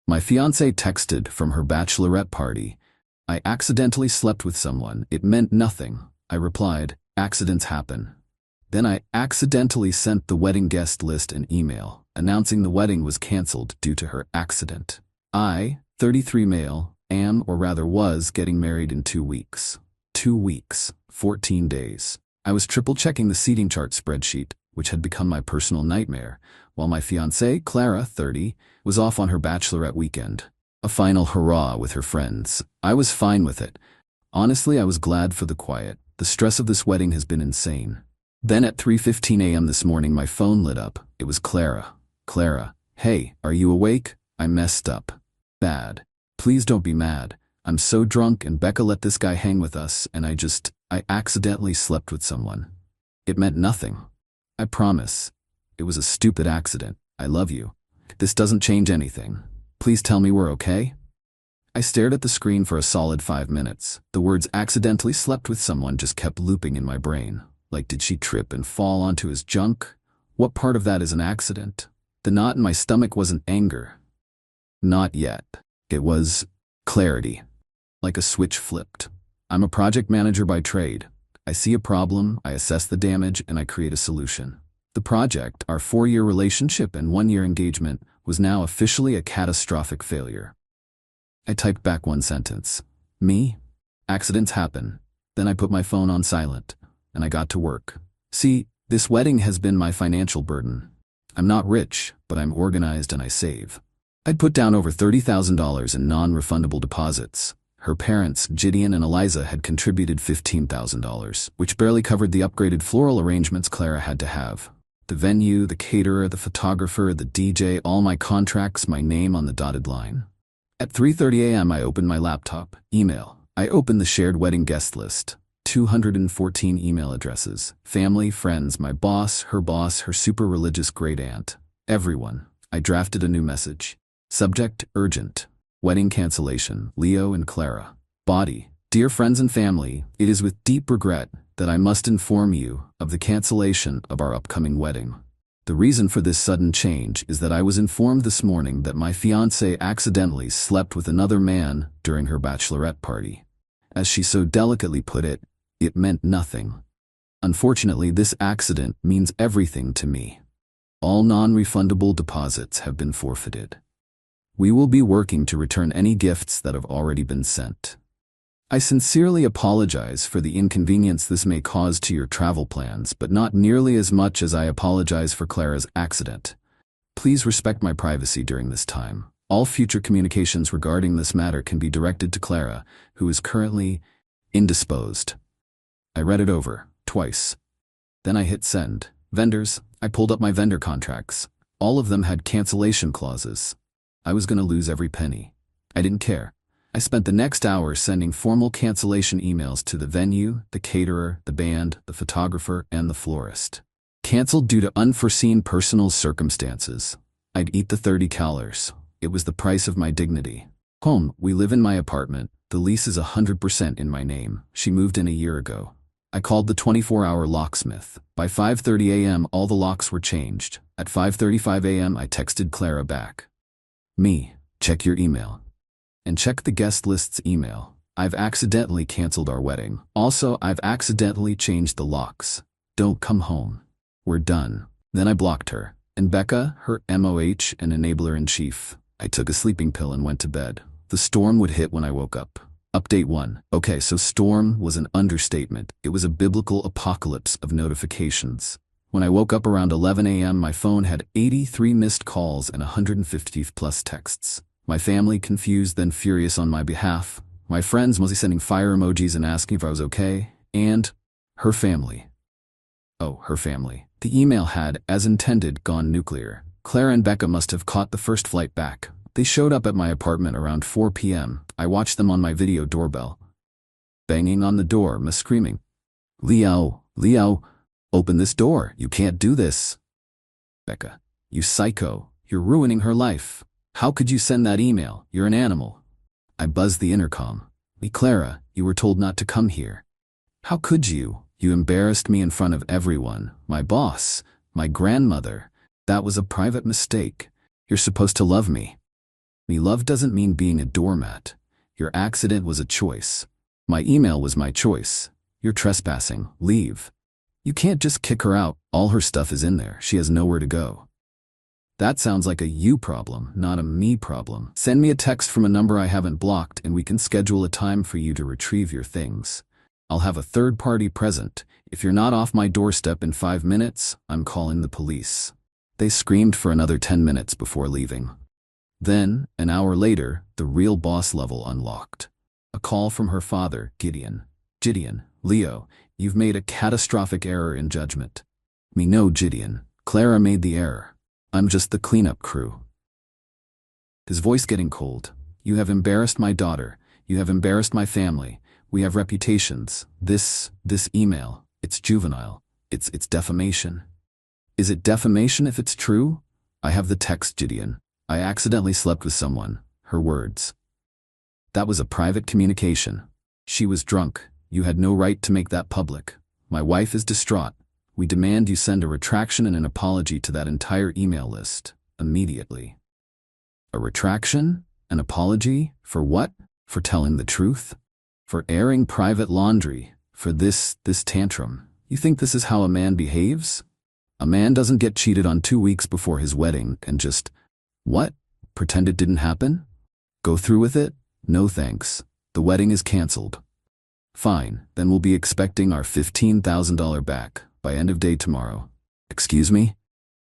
My fiancée texted from her bachelorette party. I accidentally slept with someone. It meant nothing. I replied, accidents happen. Then I accidentally sent the wedding guest list an email, announcing the wedding was cancelled due to her accident. I, 33 male, am or rather was getting married in 2 weeks. 2 weeks, 14 days. I was triple-checking the seating chart spreadsheet, which had become my personal nightmare, while my fiancée, Clara, 30, was off on her bachelorette weekend. A final hurrah with her friends. I was fine with it. Honestly, I was glad for the quiet. The stress of this wedding has been insane. Then at 3:15 a.m. this morning, my phone lit up. It was Clara. Clara, hey, are you awake? I messed up. Bad. Please don't be mad. I'm so drunk and Becca let this guy hang with us and I accidentally slept with someone. It meant nothing. I promise. It was a stupid accident. I love you. This doesn't change anything. Please tell me we're okay? I stared at the screen for a solid 5 minutes. The words accidentally slept with someone just kept looping in my brain. Like, did she trip and fall onto his junk? What part of that is an accident? The knot in my stomach wasn't anger. Not yet. It was clarity. Like a switch flipped. I'm a project manager by trade. I see a problem, I assess the damage, and I create a solution. The project, our 4-year relationship and 1-year engagement, was now officially a catastrophic failure. I typed back 1 sentence. Me? Accidents happen. Then I put my phone on silent, and I got to work. See, this wedding has been my financial burden. I'm not rich, but I'm organized and I save. I'd put down over $30,000 in non-refundable deposits. Her parents, Gideon and Eliza, had contributed $15,000, which barely covered the upgraded floral arrangements Clara had to have. The venue, the caterer, the photographer, the DJ, all my contracts, my name on the dotted line. At 3:30 a.m. I opened my laptop. Email. I opened the shared wedding guest list. 214 email addresses. Family, friends, my boss, her super religious great aunt. Everyone. I drafted a new message. Subject, urgent. Wedding cancellation, Leo and Clara. Body. Dear friends and family, it is with deep regret that I must inform you of the cancellation of our upcoming wedding. The reason for this sudden change is that I was informed this morning that my fiancée accidentally slept with another man during her bachelorette party. As she so delicately put it, it meant nothing. Unfortunately, this accident means everything to me. All non-refundable deposits have been forfeited. We will be working to return any gifts that have already been sent. I sincerely apologize for the inconvenience this may cause to your travel plans, but not nearly as much as I apologize for Clara's accident. Please respect my privacy during this time. All future communications regarding this matter can be directed to Clara, who is currently indisposed. I read it over, twice. Then I hit send. Vendors. I pulled up my vendor contracts. All of them had cancellation clauses. I was going to lose every penny. I didn't care. I spent the next hour sending formal cancellation emails to the venue, the caterer, the band, the photographer, and the florist. Canceled due to unforeseen personal circumstances. I'd eat the $30. It was the price of my dignity. Home. We live in my apartment. The lease is 100% in my name. She moved in a year ago. I called the 24-hour locksmith. By 5:30 a.m. all the locks were changed. At 5:35 a.m. I texted Clara back. Me. Check your email. And check the guest list's email. I've accidentally canceled our wedding. Also, I've accidentally changed the locks. Don't come home. We're done. Then I blocked her. And Becca, her MOH and enabler-in-chief. I took a sleeping pill and went to bed. The storm would hit when I woke up. Update 1. Okay, so storm was an understatement. It was a biblical apocalypse of notifications. When I woke up around 11 a.m., my phone had 83 missed calls and 150 plus texts. My family confused, then furious on my behalf. My friends mostly sending fire emojis and asking if I was okay. And her family. Oh, her family. The email had, as intended, gone nuclear. Clara and Becca must have caught the first flight back. They showed up at my apartment around 4 p.m. I watched them on my video doorbell. Banging on the door, screaming, Leo, Leo, open this door. You can't do this. Becca, you psycho. You're ruining her life. How could you send that email? You're an animal. I buzzed the intercom. Clara, you were told not to come here. How could you? You embarrassed me in front of everyone. My boss, my grandmother. That was a private mistake. You're supposed to love me. Me love doesn't mean being a doormat. Your accident was a choice. My email was my choice. You're trespassing. Leave. You can't just kick her out. All her stuff is in there. She has nowhere to go. That sounds like a you problem, not a me problem. Send me a text from a number I haven't blocked and we can schedule a time for you to retrieve your things. I'll have a third party present. If you're not off my doorstep in 5 minutes, I'm calling the police. They screamed for another 10 minutes before leaving. Then, an hour later, the real boss level unlocked. A call from her father, Gideon. Gideon, Leo, you've made a catastrophic error in judgment. Me no, Gideon. Clara made the error. I'm just the cleanup crew. His voice getting cold. You have embarrassed my daughter. You have embarrassed my family. We have reputations. This email, it's juvenile. It's defamation. Is it defamation if it's true? I have the text, Gideon. I accidentally slept with someone. Her words. That was a private communication. She was drunk. You had no right to make that public. My wife is distraught. We demand you send a retraction and an apology to that entire email list, immediately. A retraction? An apology? For what? For telling the truth? For airing private laundry? For this tantrum? You think this is how a man behaves? A man doesn't get cheated on 2 weeks before his wedding and just, what? Pretend it didn't happen? Go through with it? No thanks. The wedding is canceled. Fine, then we'll be expecting our $15,000 back by end of day tomorrow. Excuse me?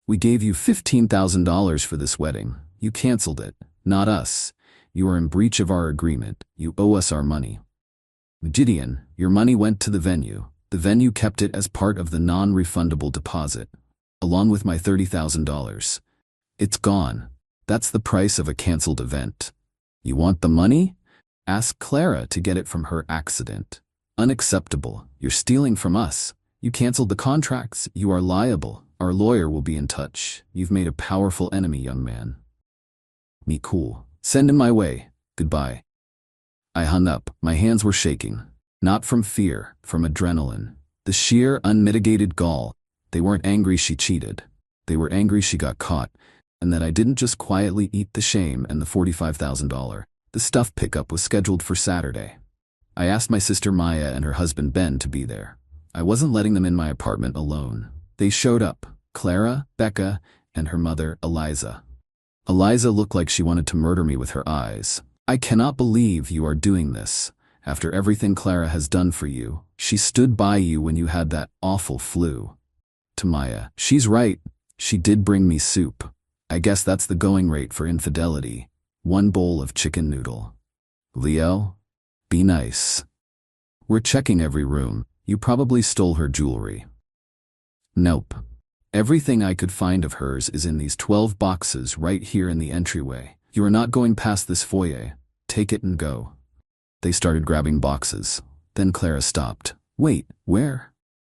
We gave you $15,000 for this wedding. You canceled it, not us. You are in breach of our agreement. You owe us our money. Gideon, your money went to the venue. The venue kept it as part of the non-refundable deposit, along with my $30,000. It's gone. That's the price of a canceled event. You want the money? Ask Clara to get it from her accident. Unacceptable. You're stealing from us. You canceled the contracts. You are liable. Our lawyer will be in touch. You've made a powerful enemy, young man. Me cool. Send him my way. Goodbye. I hung up. My hands were shaking. Not from fear, from adrenaline. The sheer, unmitigated gall. They weren't angry she cheated. They were angry she got caught, and that I didn't just quietly eat the shame and the $45,000. The stuff pickup was scheduled for Saturday. I asked my sister Maya and her husband Ben to be there. I wasn't letting them in my apartment alone. They showed up, Clara, Becca, and her mother, Eliza. Eliza looked like she wanted to murder me with her eyes. I cannot believe you are doing this. After everything Clara has done for you, she stood by you when you had that awful flu. To Maya, she's right. She did bring me soup. I guess that's the going rate for infidelity. 1 bowl of chicken noodle. Leo, be nice. We're checking every room. You probably stole her jewelry. Nope. Everything I could find of hers is in these 12 boxes right here in the entryway. You are not going past this foyer. Take it and go. They started grabbing boxes. Then Clara stopped. Wait, where?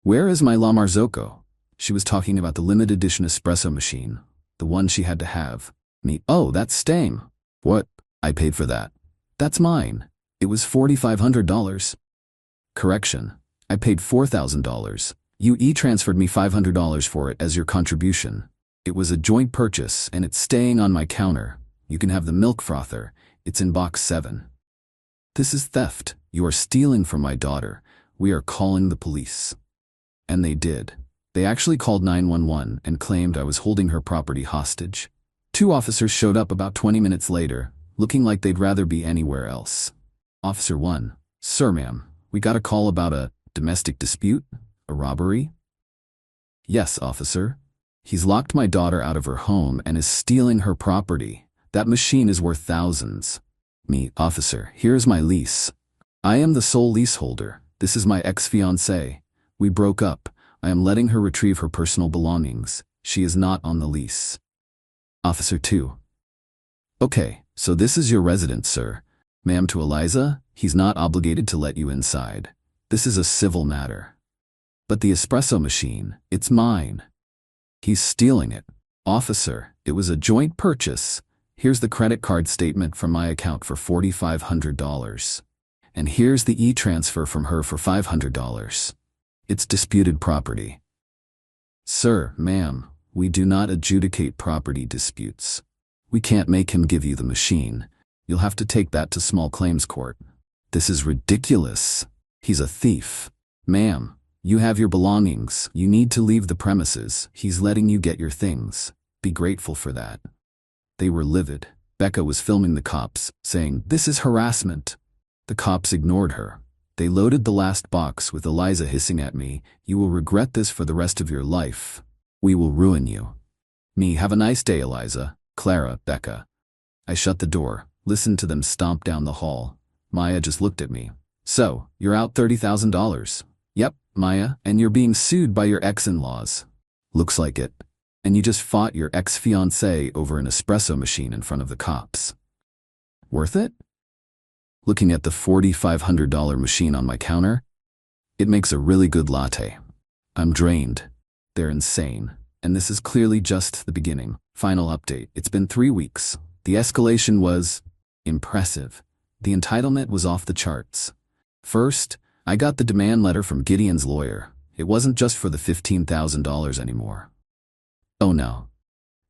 Where is my La Marzocco? She was talking about the limited edition espresso machine. The one she had to have. Me, oh, that's staying. What? I paid for that. That's mine. It was $4,500. Correction. I paid $4,000. You e-transferred me $500 for it as your contribution. It was a joint purchase and it's staying on my counter. You can have the milk frother. It's in box 7. This is theft. You are stealing from my daughter. We are calling the police. And they did. They actually called 911 and claimed I was holding her property hostage. 2 officers showed up about 20 minutes later, looking like they'd rather be anywhere else. Officer 1, Sir, ma'am, we got a call about a domestic dispute? A robbery? Yes, officer. He's locked my daughter out of her home and is stealing her property. That machine is worth thousands. Me, officer, here's my lease. I am the sole leaseholder. This is my ex-fiancée. We broke up. I am letting her retrieve her personal belongings. She is not on the lease. Officer 2. Okay, so this is your residence, sir. Ma'am, to Eliza, he's not obligated to let you inside. This is a civil matter. But the espresso machine, it's mine. He's stealing it. Officer, it was a joint purchase. Here's the credit card statement from my account for $4,500. And here's the e-transfer from her for $500. It's disputed property. Sir, ma'am, we do not adjudicate property disputes. We can't make him give you the machine. You'll have to take that to small claims court. This is ridiculous. He's a thief. Ma'am, you have your belongings. You need to leave the premises. He's letting you get your things. Be grateful for that. They were livid. Becca was filming the cops, saying, "This is harassment." The cops ignored her. They loaded the last box with Eliza hissing at me, "You will regret this for the rest of your life. We will ruin you." Me, "Have a nice day, Eliza." Clara, Becca. I shut the door, listened to them stomp down the hall. Maya just looked at me. "So, you're out $30,000. Yep, Maya, and you're being sued by your ex-in-laws." "Looks like it. And you just fought your ex-fiancée over an espresso machine in front of the cops. Worth it?" Looking at the $4,500 machine on my counter, "It makes a really good latte." I'm drained. They're insane. And this is clearly just the beginning. Final update. It's been 3 weeks. The escalation was impressive. The entitlement was off the charts. First, I got the demand letter from Gideon's lawyer. It wasn't just for the $15,000 anymore. Oh no.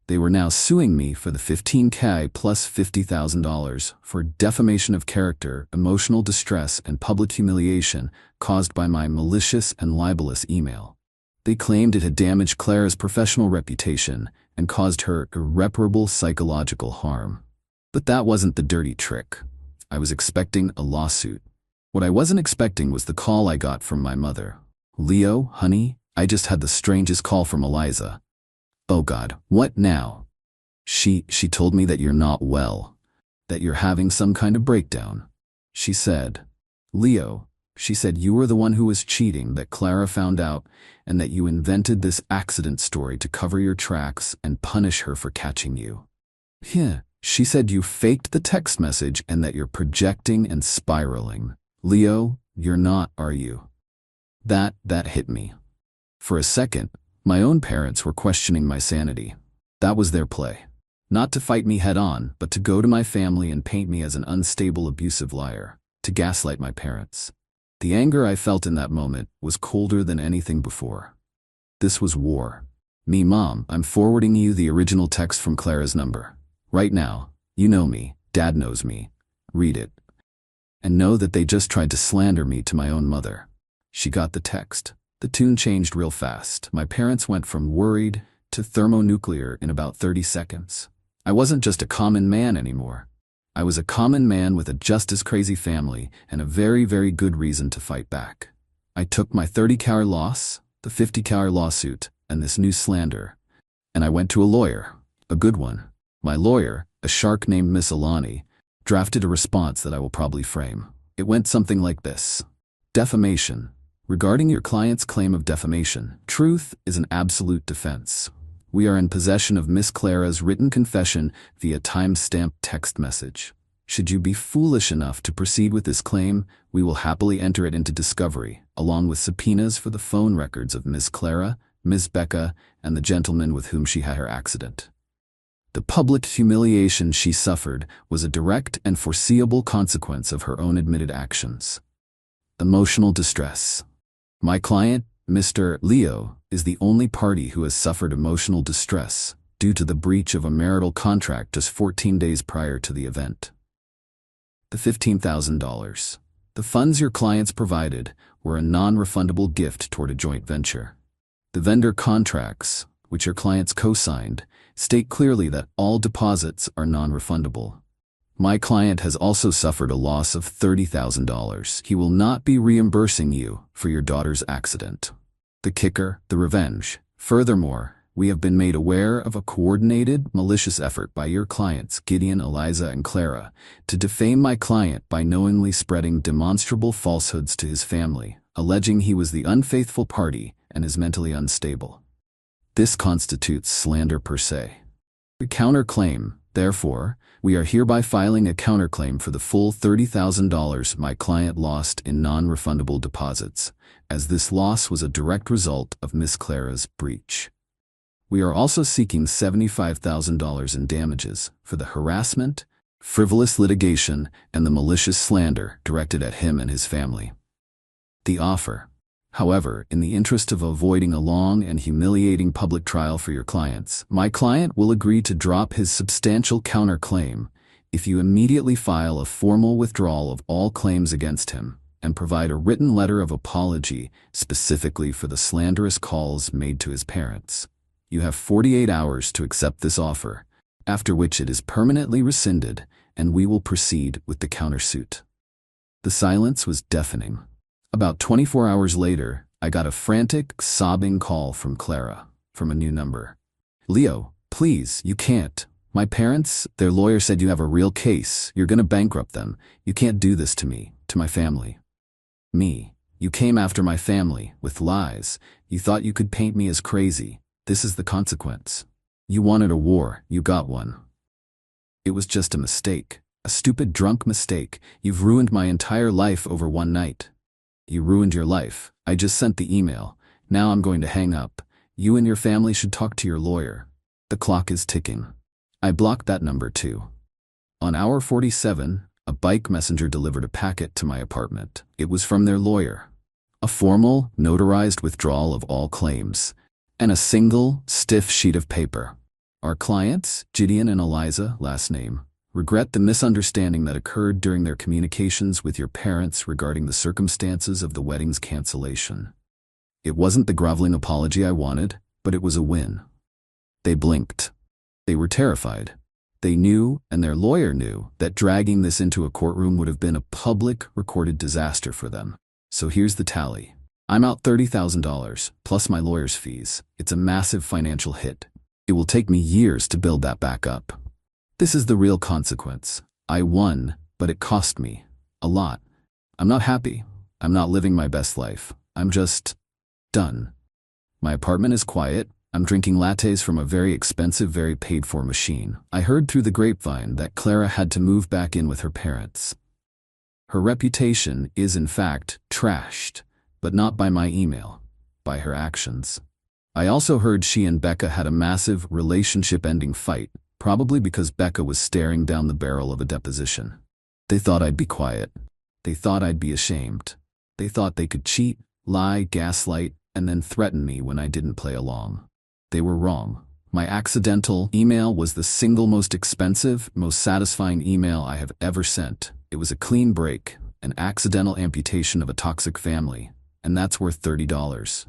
They were now suing me for the $15K plus $50,000 for defamation of character, emotional distress, and public humiliation caused by my malicious and libelous email. They claimed it had damaged Clara's professional reputation and caused her irreparable psychological harm. But that wasn't the dirty trick. I was expecting a lawsuit. What I wasn't expecting was the call I got from my mother. "Leo, honey, I just had the strangest call from Eliza." "Oh God, what now?" She told me that you're not well, that you're having some kind of breakdown. She said, "Leo," she said, "you were the one who was cheating, that Clara found out, and that you invented this accident story to cover your tracks and punish her for catching you." Yeah, she said you faked the text message and that you're projecting and spiraling. Leo, you're not, are you? That hit me. For a second, my own parents were questioning my sanity. That was their play. Not to fight me head on, but to go to my family and paint me as an unstable, abusive liar, to gaslight my parents. The anger I felt in that moment was colder than anything before. This was war. Me, Mom, I'm forwarding you the original text from Clara's number. Right now, you know me, Dad knows me. Read it. And know that they just tried to slander me to my own mother. She got the text. The tune changed real fast. My parents went from worried to thermonuclear in about 30 seconds. I wasn't just a common man anymore. I was a common man with a just as crazy family and a very, very good reason to fight back. I took my $30K loss, the $50K lawsuit, and this new slander, and I went to a lawyer, a good one. My lawyer, a shark named Miss Alani, drafted a response that I will probably frame. It went something like this. Defamation. Regarding your client's claim of defamation, truth is an absolute defense. We are in possession of Miss Clara's written confession via time-stamped text message. Should you be foolish enough to proceed with this claim, we will happily enter it into discovery, along with subpoenas for the phone records of Miss Clara, Miss Becca, and the gentleman with whom she had her accident. The public humiliation she suffered was a direct and foreseeable consequence of her own admitted actions. Emotional distress. My client, Mr. Leo, is the only party who has suffered emotional distress due to the breach of a marital contract just 14 days prior to the event. The $15,000. The funds your clients provided were a non-refundable gift toward a joint venture. The vendor contracts, which your clients co-signed, state clearly that all deposits are non-refundable. My client has also suffered a loss of $30,000. He will not be reimbursing you for your daughter's accident. The kicker, the revenge. Furthermore, we have been made aware of a coordinated, malicious effort by your clients, Gideon, Eliza, and Clara, to defame my client by knowingly spreading demonstrable falsehoods to his family, alleging he was the unfaithful party and is mentally unstable. This constitutes slander per se. The counterclaim, therefore, we are hereby filing a counterclaim for the full $30,000 my client lost in non-refundable deposits, as this loss was a direct result of Miss Clara's breach. We are also seeking $75,000 in damages for the harassment, frivolous litigation, and the malicious slander directed at him and his family. The offer. However, in the interest of avoiding a long and humiliating public trial for your clients, my client will agree to drop his substantial counterclaim if you immediately file a formal withdrawal of all claims against him and provide a written letter of apology specifically for the slanderous calls made to his parents. You have 48 hours to accept this offer, after which it is permanently rescinded and we will proceed with the countersuit. The silence was deafening. About 24 hours later, I got a frantic, sobbing call from Clara, from a new number. "Leo, please, you can't. My parents, their lawyer said you have a real case. You're gonna bankrupt them. You can't do this to me, to my family." Me. You came after my family, with lies. You thought you could paint me as crazy. This is the consequence. You wanted a war, you got one. It was just a mistake. A stupid, drunk mistake. You've ruined my entire life over one night. You ruined your life. I just sent the email. Now I'm going to hang up. You and your family should talk to your lawyer. The clock is ticking. I blocked that number too. On hour 47, a bike messenger delivered a packet to my apartment. It was from their lawyer. A formal, notarized withdrawal of all claims, and a single, stiff sheet of paper. Our clients, Gideon and Eliza, last name, regret the misunderstanding that occurred during their communications with your parents regarding the circumstances of the wedding's cancellation. It wasn't the groveling apology I wanted, but it was a win. They blinked. They were terrified. They knew, and their lawyer knew, that dragging this into a courtroom would have been a public, recorded disaster for them. So here's the tally. I'm out $30,000, plus my lawyer's fees. It's a massive financial hit. It will take me years to build that back up. This is the real consequence. I won, but it cost me. A lot. I'm not happy. I'm not living my best life. I'm just done. My apartment is quiet. I'm drinking lattes from a very expensive, very paid-for machine. I heard through the grapevine that Clara had to move back in with her parents. Her reputation is, in fact, trashed, but not by my email, by her actions. I also heard she and Becca had a massive relationship-ending fight, probably because Becca was staring down the barrel of a deposition. They thought I'd be quiet. They thought I'd be ashamed. They thought they could cheat, lie, gaslight, and then threaten me when I didn't play along. They were wrong. My accidental email was the single most expensive, most satisfying email I have ever sent. It was a clean break, an accidental amputation of a toxic family, and that's worth $30.